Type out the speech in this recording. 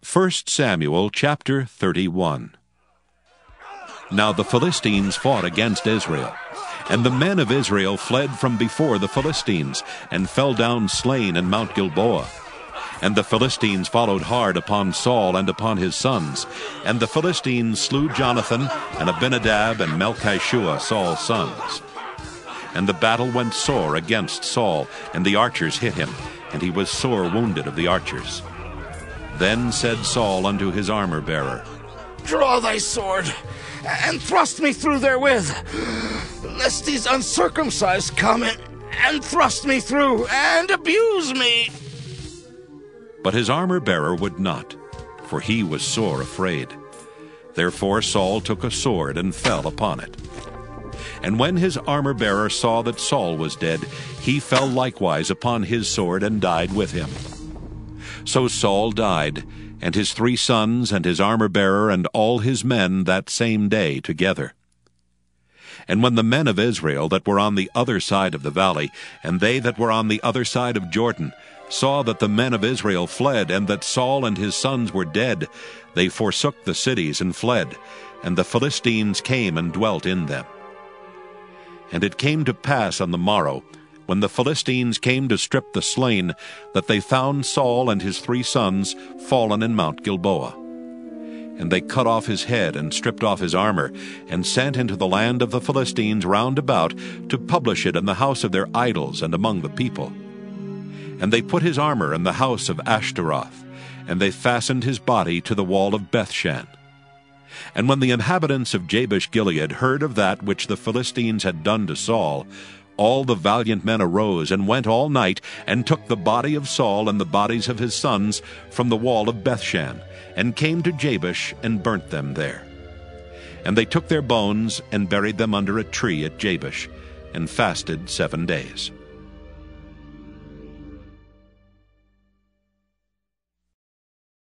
1 Samuel chapter 31. Now the Philistines fought against Israel, and the men of Israel fled from before the Philistines, and fell down slain in Mount Gilboa. And the Philistines followed hard upon Saul and upon his sons, and the Philistines slew Jonathan and Abinadab and Melchishua, Saul's sons. And the battle went sore against Saul, and the archers hit him, and he was sore wounded of the archers. Then said Saul unto his armor-bearer, Draw thy sword, and thrust me through therewith, lest these uncircumcised come and thrust me through, and abuse me. But his armor-bearer would not, for he was sore afraid. Therefore Saul took a sword and fell upon it. And when his armor-bearer saw that Saul was dead, he fell likewise upon his sword and died with him. So Saul died, and his 3 sons, and his armor-bearer, and all his men that same day together. And when the men of Israel that were on the other side of the valley, and they that were on the other side of Jordan, saw that the men of Israel fled, and that Saul and his sons were dead, they forsook the cities and fled, and the Philistines came and dwelt in them. And it came to pass on the morrow, when the Philistines came to strip the slain, that they found Saul and his 3 sons fallen in Mount Gilboa. And they cut off his head, and stripped off his armor, and sent into the land of the Philistines round about, to publish it in the house of their idols and among the people. And they put his armor in the house of Ashtaroth, and they fastened his body to the wall of Bethshan. And when the inhabitants of Jabesh-Gilead heard of that which the Philistines had done to Saul, all the valiant men arose, and went all night, and took the body of Saul and the bodies of his sons from the wall of Bethshan, and came to Jabesh, and burnt them there. And they took their bones, and buried them under a tree at Jabesh, and fasted 7 days.